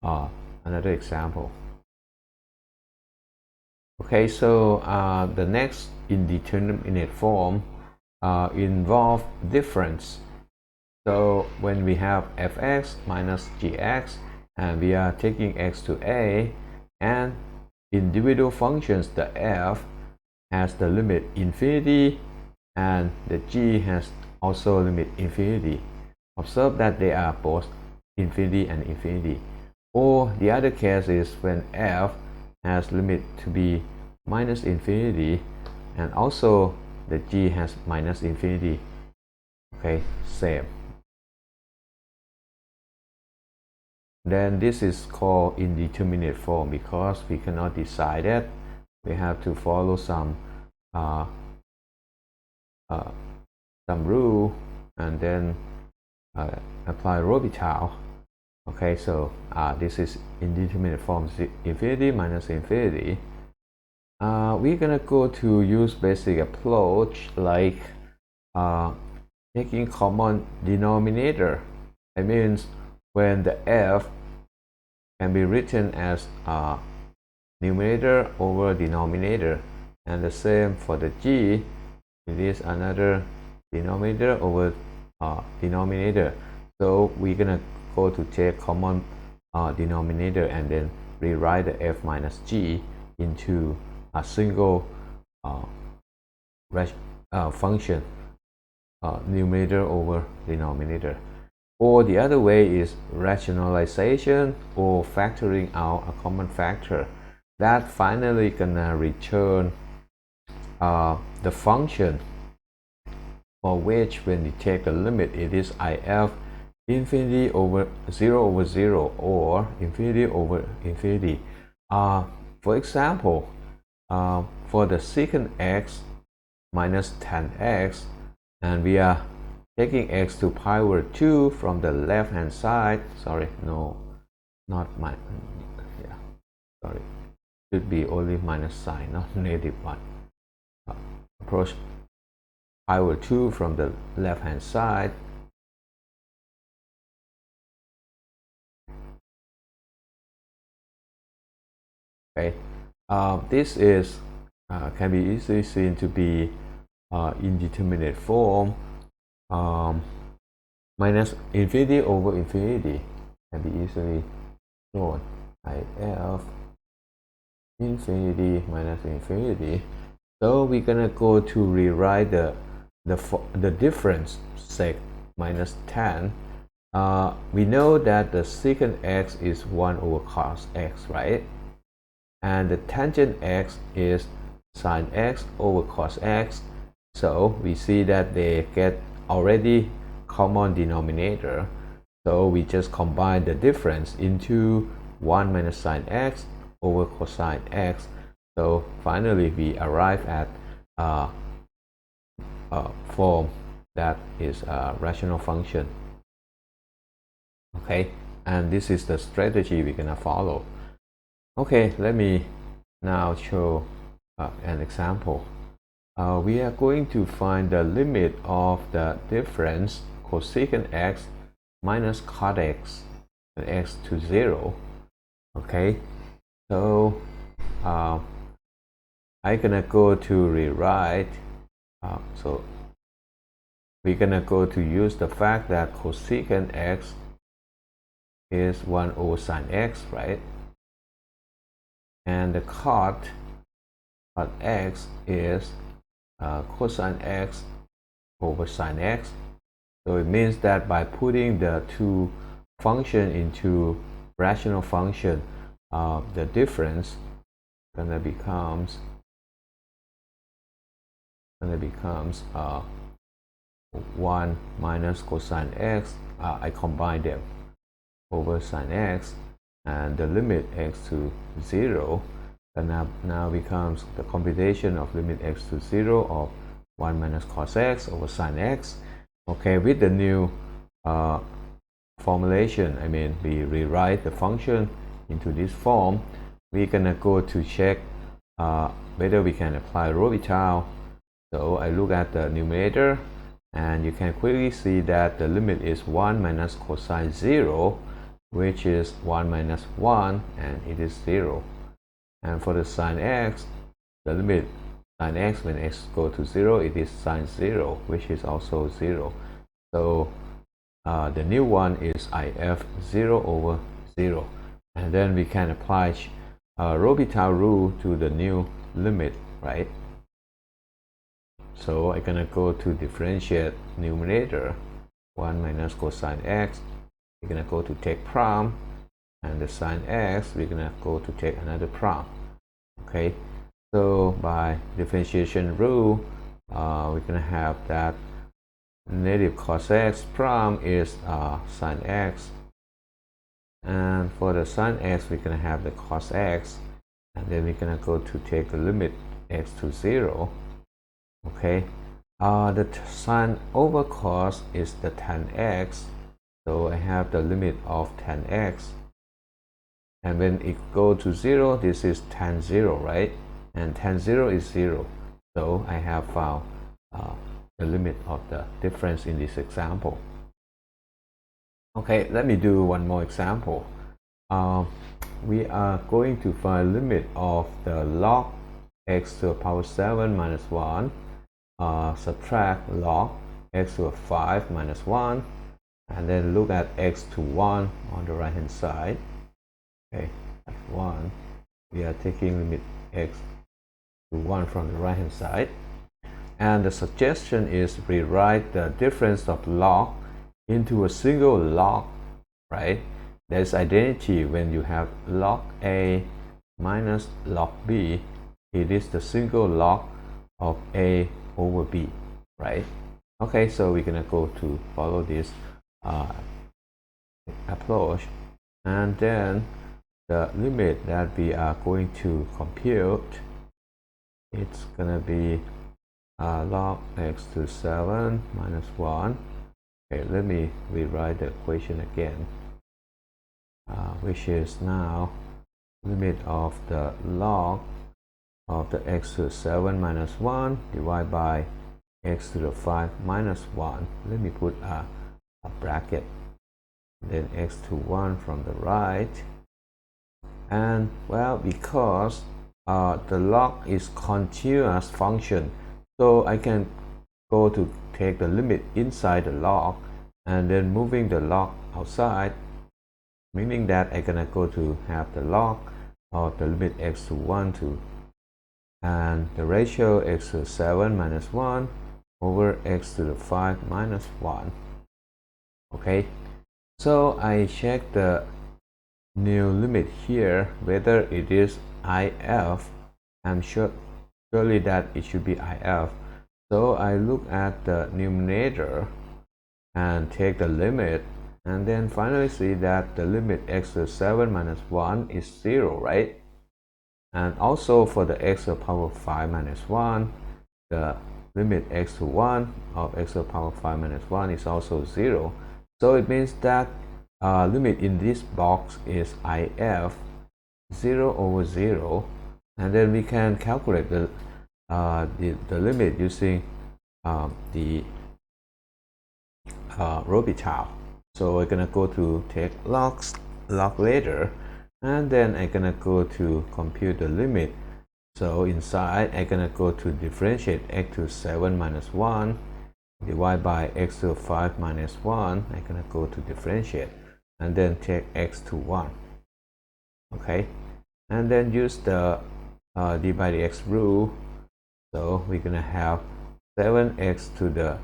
another example. Okay, so the next indeterminate form involve difference. So when we have fx minus gx, and we are taking x to a, and individual functions, the f has the limit infinity and the g has also limit infinity. Observe that they are both infinity and infinity. Or the other case is when f has limit to be minus infinity, and also the g has minus infinity. Okay, same. Then this is called indeterminate form because we cannot decide it. We have to follow some rule and then apply L'Hopital. Okay, so this is indeterminate form, infinity minus infinity. We're gonna go to use basic approach like taking common denominator. It means when the f can be written as numerator over denominator, and the same for the g, it is another denominator over denominator. So we're gonna go to take common denominator and then rewrite the f minus g into a single function, numerator over denominator. Or the other way is rationalization or factoring out a common factor. That finally gonna return the function for which when you take a limit it is if infinity over 0 or infinity over infinity. For example, for the secant x minus 10x, and we are taking x to power 2 from the left hand side. Sorry, no, not my, yeah, sorry, should be only minus sign, not negative one. Approach power 2 from the left hand side. Okay, this is can be easily seen to be indeterminate form. Minus infinity over infinity can be easily shown. If infinity minus infinity. So we're gonna go to rewrite the difference, sec minus 10. We know that the secant x is 1 over cos x, right? And the tangent x is sine x over cos x. So we see that they get already common denominator. So we just combine the difference into 1 minus sine x over cosine x. So finally we arrive at a form that is a rational function. Okay, and this is the strategy we're gonna follow. Okay, let me now show an example. We are going to find the limit of the difference cosecant x minus cot x and x to 0. Okay, so I'm gonna go to rewrite. So we're gonna go to use the fact that cosecant x is 1 over sine x, right? And the cot x is cosine x over sine x. So it means that by putting the two function into rational function, the difference gonna becomes 1 minus cosine x. I combine them over sine x, and the limit x to 0 now becomes the computation of limit x to 0 of 1 minus cos x over sine x. Okay, with the new formulation, I mean we rewrite the function into this form, we're gonna go to check whether we can apply L'Hopital. So I look at the numerator, and you can quickly see that the limit is 1 minus cosine 0, which is 1 minus 1, and it is 0. And for the sine x, the limit sine x when x go to 0, it is sine 0, which is also 0. So the new one is if 0 over 0. And then we can apply L'Hopital rule to the new limit, right? So I'm gonna go to differentiate numerator 1 minus cosine x. We're gonna go to take prom, and the sine x we're gonna go to take another prom. Okay, so by differentiation rule, we're gonna have that negative cos x prom is sine x, and for the sine x we're gonna have the cos x, and then we're gonna go to take the limit x to 0. Okay, the sine over cos is the tan x, so I have the limit of tan x, and when it go to 0, this is tan 0, right? And tan 0 is 0, so I have found the limit of the difference in this example. Okay, let me do one more example. We are going to find limit of the log x to the power 7 minus 1, subtract log x to the 5 minus 1, and then look at x to 1 on the right hand side. Okay, that's 1. we are taking limit x to 1 from the right hand side. And the suggestion is rewrite the difference of log into a single log, right? There's identity when you have log a minus log b. It is the single log of a over b, right? Okay, so we're gonna go to follow this approach, and then the limit that we are going to compute, it's gonna be log x to 7 minus 1. Okay, let me rewrite the equation again, which is now limit of the log of the x to the 7 minus 1 divided by x to the 5 minus 1. Let me put a bracket, then x to 1 from the right. And well, because the log is continuous function, so I can go to take the limit inside the log and then moving the log outside, meaning that I'm gonna go to have the log of the limit x to 1 to, and the ratio x to 7 minus 1 over x to the 5 minus 1. Okay, so I check the new limit here, whether it is if. I'm surely that it should be if. So I look at the numerator and take the limit, and then finally see that the limit x to the 7 minus 1 is 0, right? And also for the x to the power 5 minus 1, the limit x to 1 of x to the power 5 minus 1 is also 0. So it means that limit in this box is if 0 over 0, and then we can calculate the limit using the L'Hopital. So we're gonna go to take log later, and then I'm gonna go to compute the limit. So inside I'm gonna go to differentiate x to 7 minus 1 divided by x to 5 minus 1. I'm gonna go to differentiate and then take x to 1. Okay, and then use the d by dx rule. So we're gonna have 7x to the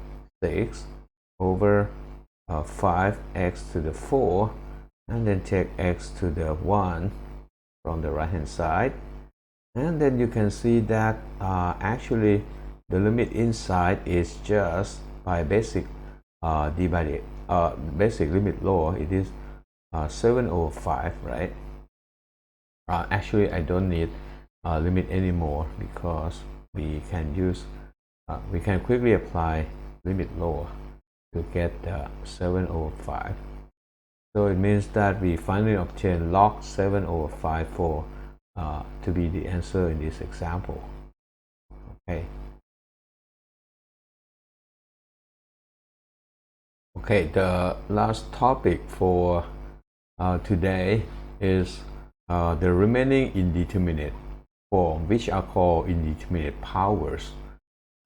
6 over 5x to the 4, and then take x to the 1 from the right hand side. And then you can see that actually the limit inside is just by basic d by d basic limit law. It is 7 over 5, right? Actually I don't need limit anymore, because we can use we can quickly apply limit law to get 7 over 5. So it means that we finally obtain log 7 over 5 for to be the answer in this example. Okay. Okay, the last topic for today is the remaining indeterminate form, which are called indeterminate powers.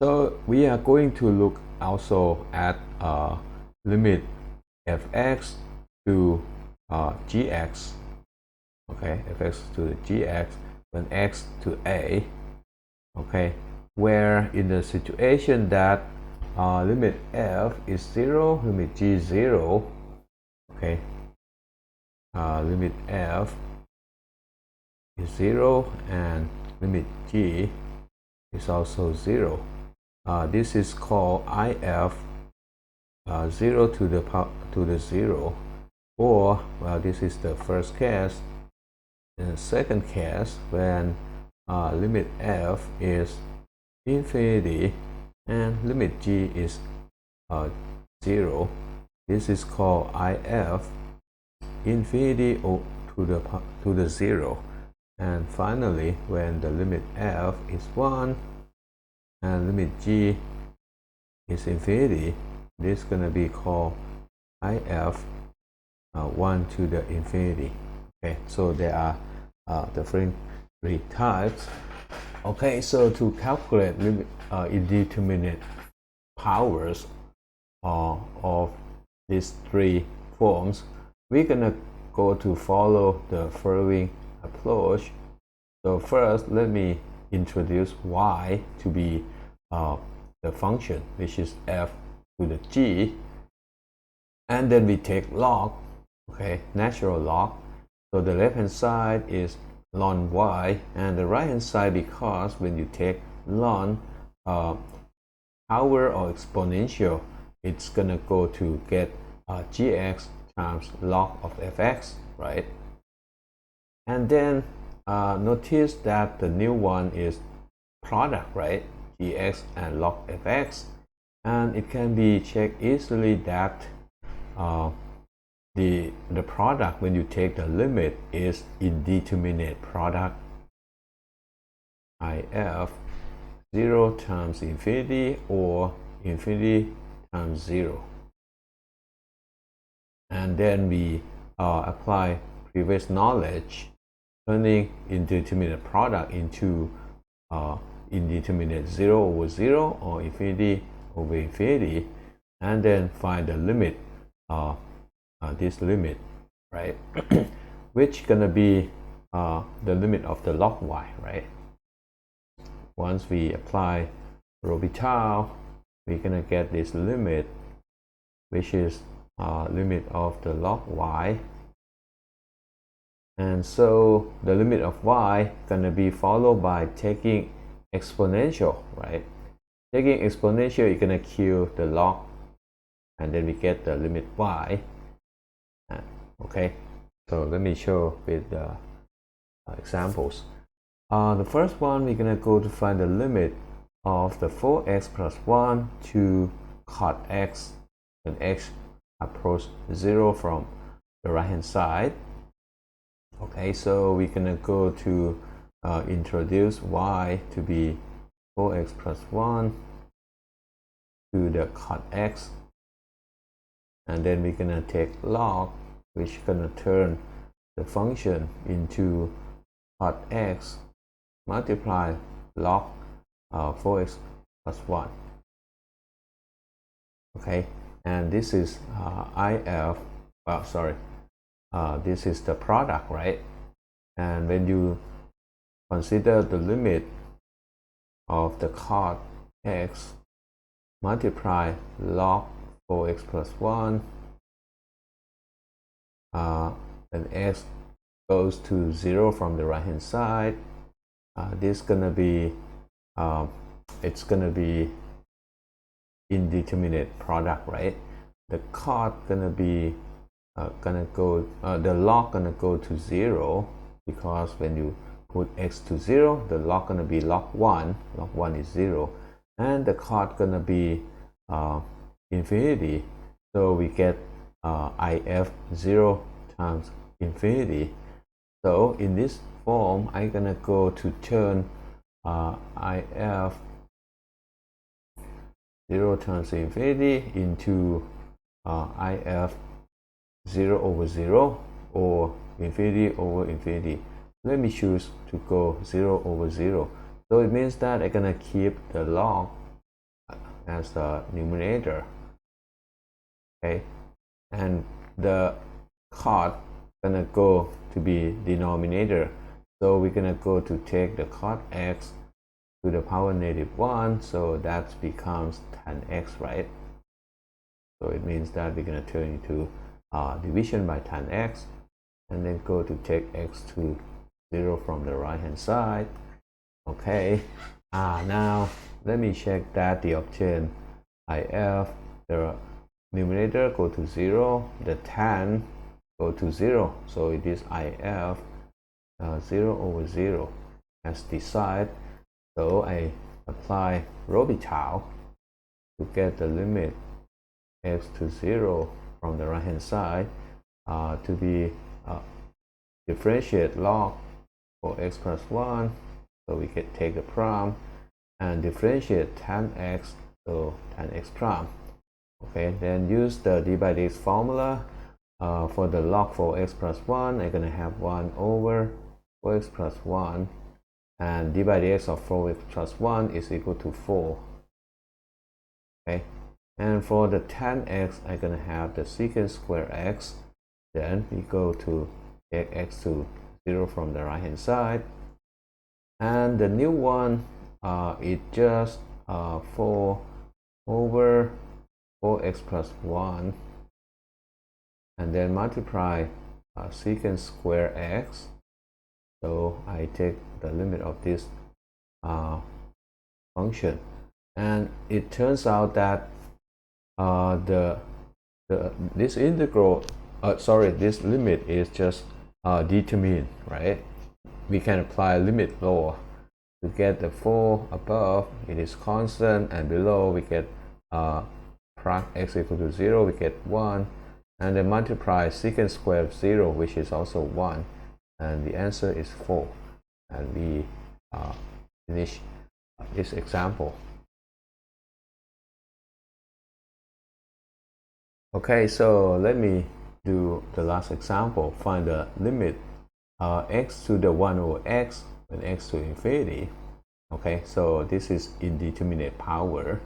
So we are going to look also at limit fx to gx. Okay, fx to the gx when x to a. Okay, where in the situation that limit f is 0, limit g 0. Okay, limit f is 0 and limit g is also 0. This is called if 0 to the 0, or well, this is the first case. In the second case, when limit f is infinity and limit g is 0, this is called if infinity to the 0. And finally, when the limit f is 1 and limit g is infinity, this is going to be called if 1 to the infinity. Okay, so there are different three types. Okay, so to calculate limit indeterminate powers of these three forms, we're gonna go to follow the following approach. So first, let me introduce y to be the function, which is f to the g, and then we take log, okay, natural log. So the left hand side is ln y, and the right hand side, because when you take ln power or exponential, it's gonna go to get gx times log of fx, right? And then notice that the new one is product, right? Gx and log fx, and it can be checked easily that the product, when you take the limit, is indeterminate product if 0 times infinity or infinity times 0. And then we apply previous knowledge, turning indeterminate product into indeterminate 0 over 0 or infinity over infinity, and then find the limit, this limit, right? Which gonna be the limit of the log y, right? Once we apply L'Hopital, we're gonna get this limit, which is limit of the log y. And so the limit of y gonna be followed by taking exponential, right? Taking exponential, you're gonna kill the log, and then we get the limit y. Okay, so let me show with the examples. The first one, we're gonna go to find the limit of the 4x plus 1 to cot x when x approach 0 from the right hand side. Okay, so we're gonna go to introduce y to be 4x plus 1 to the cot x, and then we're gonna take log, which is gonna turn the function into cot x multiply log 4x plus 1. Okay, and this is if, well, sorry, this is the product, right? And when you consider the limit of the cot x multiply log 4x plus 1, and x goes to 0 from the right hand side, this gonna be it's gonna be indeterminate product, right? The cot gonna be the log gonna go to 0, because when you put x to 0, the log gonna be log 1. Log 1 is 0, and the cot gonna be infinity. So we get if 0 times infinity. So in this form, I'm gonna go to turn if 0 times infinity into if 0 over 0 or infinity over infinity. Let me choose to go 0 over 0. So it means that I'm gonna keep the log as the numerator. Okay, and the cot gonna go to be denominator. So we're gonna go to take the cot x to the power -1, so that becomes tan x, right? So it means that we're gonna turn into division by tan x, and then go to take x to 0 from the right hand side. Okay, now let me check that the obtained if, the numerator go to 0, the tan go to 0, so it is if 0 over 0 as desired. So I apply L'Hopital to get the limit x to 0 from the right hand side to be differentiate log for x plus 1, so we can take the prime and differentiate tan x, so tan x prime. Okay, then use the d by dx formula for the log for x plus 1. I'm gonna have 1 over 4x plus 1, and d by dx of 4x plus 1 is equal to 4. Okay, and for the tan x, I'm gonna have the secant square x. Then we go to take x to 0 from the right hand side, and the new one is just 4 over 4x plus 1, and then multiply secant square x. So I take the limit of this function, and it turns out that this integral, this limit is just determined, right? We can apply limit lower to get the 4 above. It is constant, and below we get x equal to 0, we get 1, and then multiply secant square of 0, which is also 1, and the answer is 4. And we finish this example. Okay, so let me do the last example. Find the limit x to the 1 over x when x to infinity. Okay, so this is indeterminate power,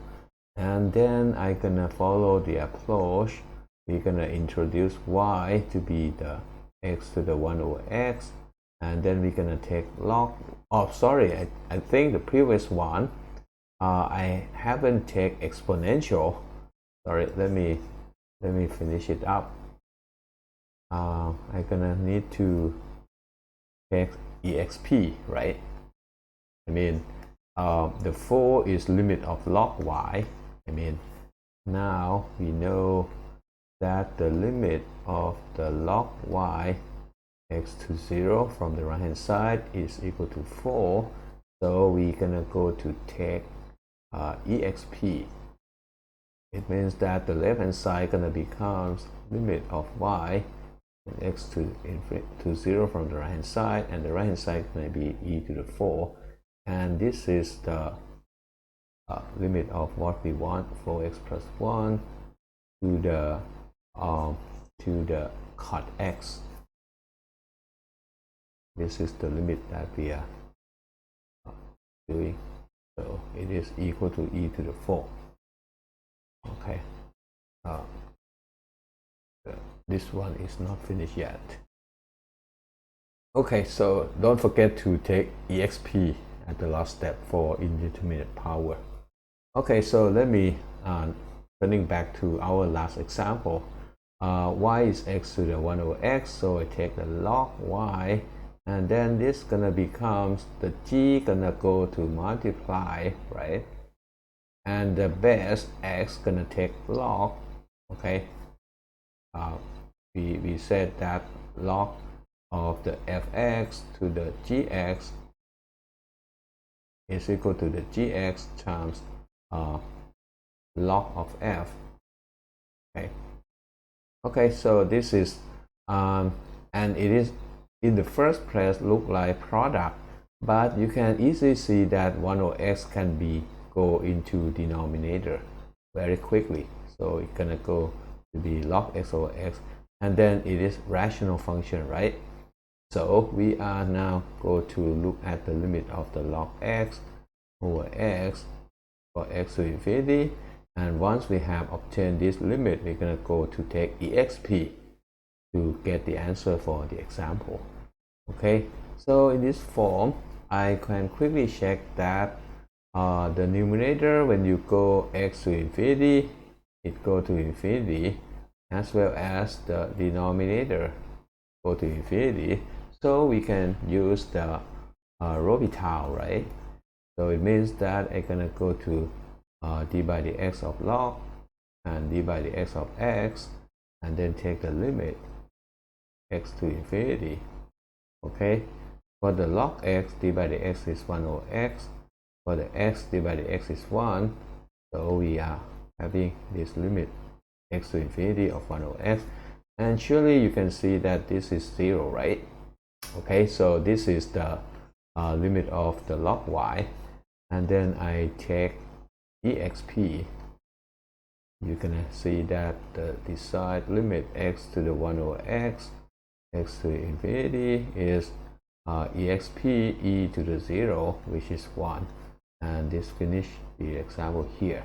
and then I'm gonna follow the approach. We're gonna introduce y to be the x to the 1 over x, and then we're gonna take log. Oh, sorry, I think the previous one I haven't take exponential. Sorry, let me finish it up. I'm gonna need to take exp, right? I mean, the 4 is limit of log y. I mean, now we know that the limit of the log y x to 0 from the right hand side is equal to 4. So we're gonna go to take exp. It means that the left hand side gonna becomes limit of y and x to 0 from the right hand side, and the right hand side gonna be e to the 4, and this is the limit of what we want, 4x plus 1 to the cot x. This is the limit that we are doing. So it is equal to e to the 4. Okay. This one is not finished yet. Okay, so don't forget to take exp at the last step for indeterminate power. Okay, so let me turning back to our last example. Y is x to the 1 over x, so I take the log y, and then this gonna becomes the g gonna go to multiply, right? And the base x gonna take log. Okay, we said that log of the fx to the gx is equal to the gx times log of f. Okay, so this is and it is in the first place look like product, but you can easily see that 1 over x can be go into denominator very quickly. So it's gonna go to be log x over x, and then it is rational function, right? So we are now go to look at the limit of the log x over x for x to infinity, and once we have obtained this limit, we're gonna go to take exp to get the answer for the example. Okay, so in this form, I can quickly check that the numerator, when you go x to infinity, it go to infinity, as well as the denominator go to infinity. So we can use the L'Hopital, right? So it means that I'm gonna go to d by the x of log and d by the x of x, and then take the limit x to infinity. Okay, for the log x, d by the x is 1 over x. For the x, d by the x is 1. So we are having this limit x to infinity of 1 over x. And surely you can see that this is 0, right? Okay, so this is the limit of the log y. And then I take exp. You're gonna see that the desired limit x to the 1 over x, x to infinity is exp e to the 0, which is 1. And this finish the example here.